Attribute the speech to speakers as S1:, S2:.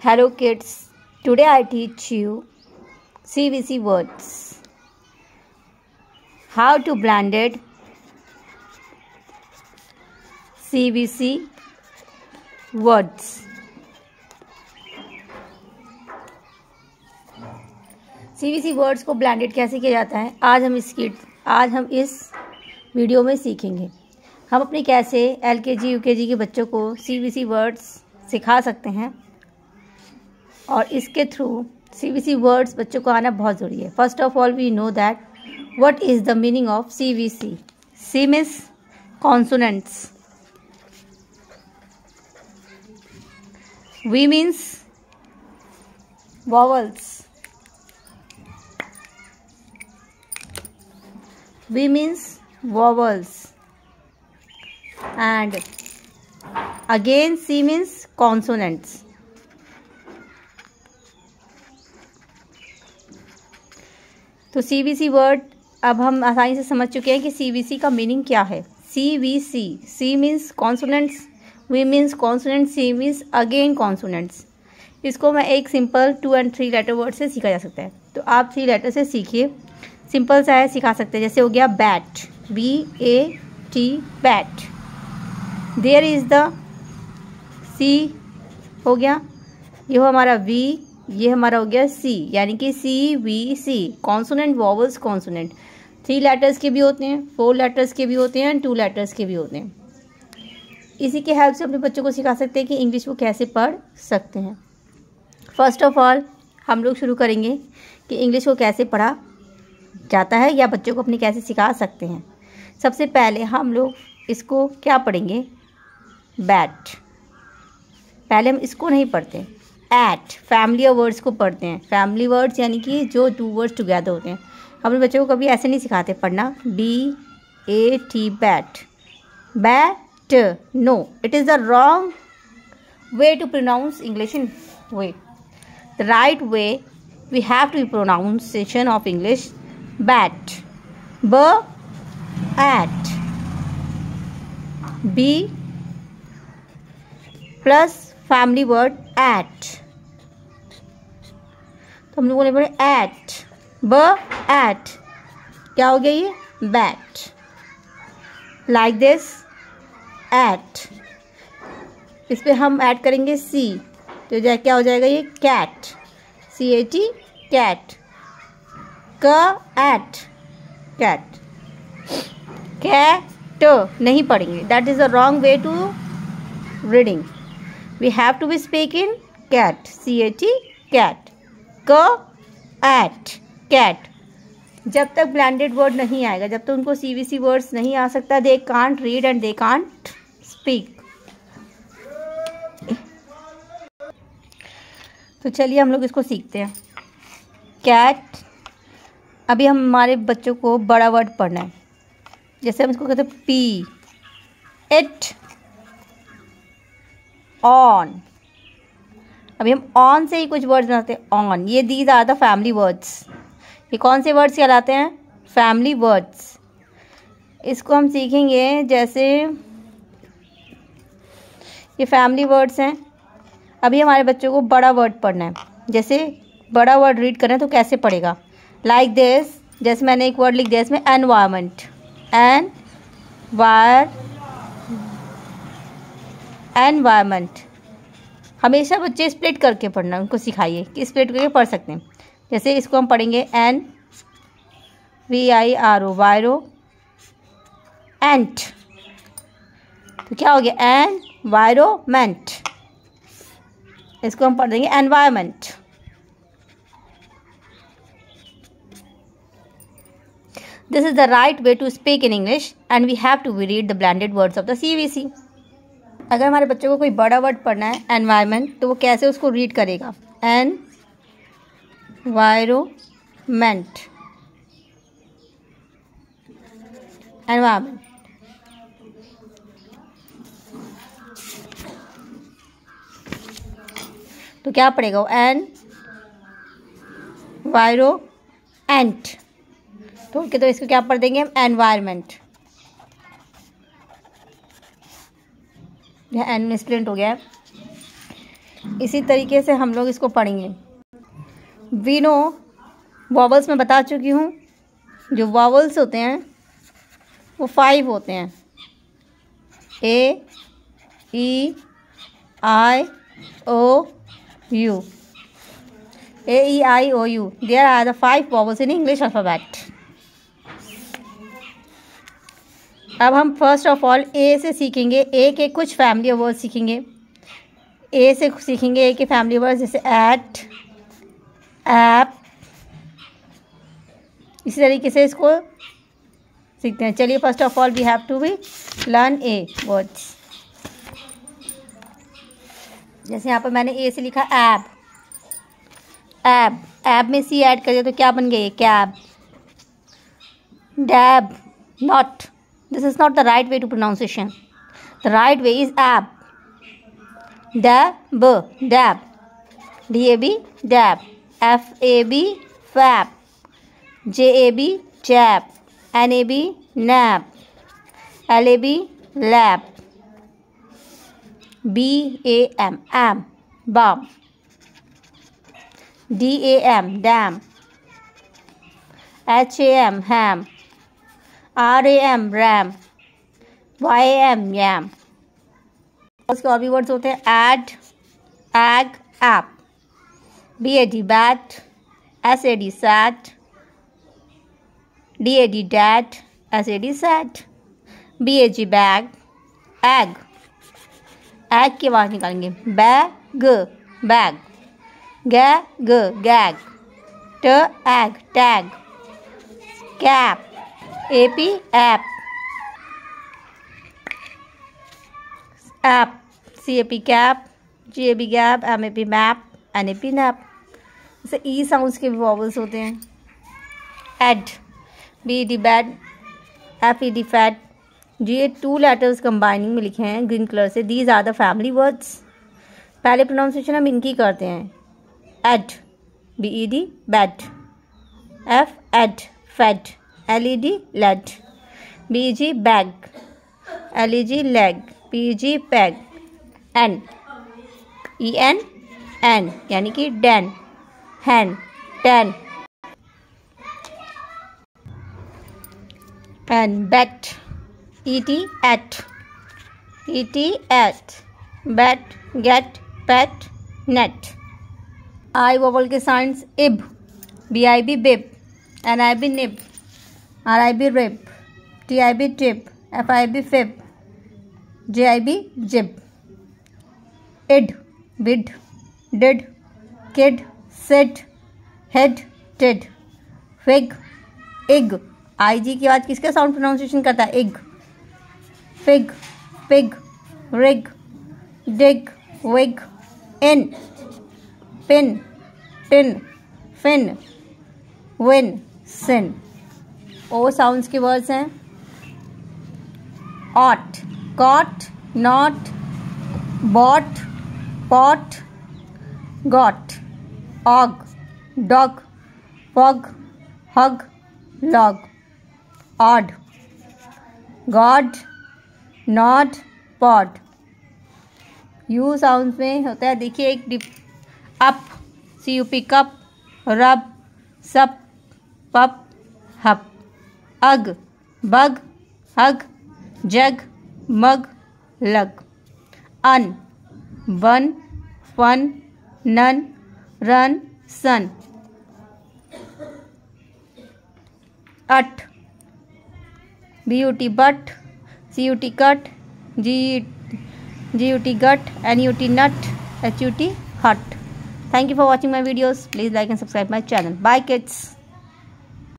S1: Hello kids, today I teach you CVC words. How to blend it CVC words. CVC words को blended कैसे किया जाता है आज हम इस वीडियो में सीखेंगे। हम अपने कैसे LKG UKG के बच्चों को CVC वर्ड्स सिखा सकते हैं और इसके थ्रू CVC वर्ड्स बच्चों को आना बहुत ज़रूरी है। First of all we know that what is the meaning of CVC। C means consonants, V means vowels, V means vowels, and again C means consonants. तो CVC वर्ड अब हम आसानी से समझ चुके हैं कि CVC का मीनिंग क्या है। CVC, C means consonants, V means consonants, C means again consonants। इसको मैं एक सिंपल 2 and 3 लेटर वर्ड से सीखा जा सकता है। तो आप 3 लेटर से सीखिए, सिंपल सा है, सिखा सकते हैं। जैसे हो गया bat, BAT bat. There is the C हो गया, ये हो हमारा V, ये हमारा हो गया C, यानी कि CVC consonant vowels consonant. 3 letters के भी होते हैं, 4 लेटर्स के भी होते हैं, 2 लेटर्स के भी होते हैं। इसी के हेल्प से अपने बच्चों को सिखा सकते हैं कि इंग्लिश वो कैसे पढ़ सकते हैं। फर्स्ट ऑफ ऑल हम लोग शुरू करेंगे कि इंग्लिश को कैसे पढ़ा जाता है या बच्चों को अपने कैसे सिखा सकते हैं। सबसे पहले हम लोग इसको क्या पढ़ेंगे, बैट। पहले हम इसको नहीं पढ़ते, एट फैमिली वर्ड्स को पढ़ते हैं। फैमिली वर्ड्स यानी कि जो 2 वर्ड्स टुगेदर होते हैं। हम अपने बच्चों को कभी ऐसे नहीं सिखाते पढ़ना BAT bat, bat. No, it is the wrong way to pronounce English in way. The right way we have to pronunciation of English bat, at, B plus family word at। तो हम लोगों ने बोले at, at क्या हो गया ये bat, like this at। इस पे हम ऐड करेंगे C, तो क्या हो जाएगा ये cat, CAT cat. Cat, cat, cat नहीं पढ़ेंगे, that is the wrong way to reading. We have to be speak in cat, CAT cat, cat, cat. जब तक ब्लेंडेड वर्ड नहीं आएगा, जब तक उनको CVC वर्ड्स नहीं आ सकता, they can't read and they can't speak. तो चलिए हम लोग इसको सीखते हैं। कैट, अभी हम हमारे बच्चों को बड़ा वर्ड पढ़ना है। जैसे हम इसको कहते हैं P, इट, ऑन। अभी हम ऑन से ही कुछ वर्ड्स बनाते हैं, ऑन। ये these are the family words. ये कौन से वर्ड्स कहलाते हैं, फैमिली वर्ड्स। इसको हम सीखेंगे, जैसे ये फैमिली वर्ड्स हैं। अभी हमारे बच्चों को बड़ा वर्ड पढ़ना है। जैसे बड़ा वर्ड रीड करें तो कैसे पढ़ेगा, लाइक दिस। जैसे मैंने एक वर्ड लिख दिया इसमें एनवायरमेंट, एनवायरमेंट। हमेशा बच्चे स्प्लिट करके पढ़ना, उनको सिखाइए कि स्प्लिट करके पढ़ सकते हैं। जैसे इसको हम पढ़ेंगे NVIRO वायरो, एंट। तो क्या हो गया एनवायरमेंट। इसको हम पढ़ देंगे environment. This is the right way to speak in English and we have to read the blended words of the CVC। अगर हमारे बच्चों को कोई बड़ा वर्ड पढ़ना है एनवायरमेंट, तो वो कैसे उसको रीड करेगा, एनवायरमेंट, एनवायरमेंट। तो क्या पड़ेगा वो एनवायरमेंट। तो इसको क्या पढ़ देंगे हम एनवायरमेंट। यह एन में स्प्लिंट हो गया है। इसी तरीके से हम लोग इसको पढ़ेंगे। वी नो वॉवल्स में बता चुकी हूँ, जो वॉवल्स होते हैं वो 5 होते हैं। ए, ई, आई, ओ, you. A, E, I, O, U. There are the 5 vowels in English alphabet. अब हम फर्स्ट ऑफ ऑल ए से सीखेंगे। ए के कुछ फैमिली वर्ड सीखेंगे। ए से सीखेंगे ए के फैमिली वर्ड, जैसे एट, ऐप। इसी तरीके से इसको सीखते हैं। चलिए, first of all we have to be learn A words. जैसे यहाँ पर मैंने ए से लिखा ऐप। ऐब, ऐब में सी ऐड करिए तो क्या बन गई? Cab. Dab, not, this is not the right way to pronunciation. The right way is ab. Dab, dab. DAB, dab. FAB, fab. JAB, jab. NAB, nab. LAB, lab. BAM, am, bam. DAM, dam. HAM, ham. RAM, ram. YAM, yam. उसके और भी words होते हैं ad, ag, app. BAD, bad. SAD, sad. DAD, dad. SAD, sad. BAG, bag. Ag, ag की आवाज़ निकालेंगे। Bag, bag. Gag, gag. Tag, tag. Cap, AP, app. App, CAP, cap. GAB, gap. MAP, map. NAP, nap. जैसे E sounds के भी vowels होते हैं। Ed, BED, bed. FED, fed. ये 2 letters combining में लिखे हैं ग्रीन कलर से। These are the family words. पहले प्रोनाउंसिएशन हम इनकी करते हैं। Ed, BED, bed. F, ed, fed. LED, led. BG, beg. LEG, leg. PG, peg. N, EN, en, यानी कि den, Hahn, tan. An, bat. ET, at. ET, at. Bat, get, pat, net. I vowel के science ib, BIB, bib. NIB, nib. RIB, rib. TIB, tip. FIB, fib. JIB, jib. Id, bid. Did, kid, sid. Head, tid. Fig, ig. IG की आवाज़ किसका sound pronunciation करता है? Ig. Fig, pig, rig, dig, wig. In, pin, tin, fin, win, sin. O sounds के words हैं ot, cot, not, bot, pot, got. Og, dog, पॉग, hog, log. Odd, god, nod, pod. U sound में होता है, देखिए एक up, CUP, cup, रब, सप, पप, हप। अग, bug, hug, jug, mug, lug. Un, one, fun, nun, run, sun. Ut, BUT, but, CUT, cut, GUT, gut, NUT, nut, HUT, hut. Thank you for watching my videos. Please like and subscribe my channel. Bye kids.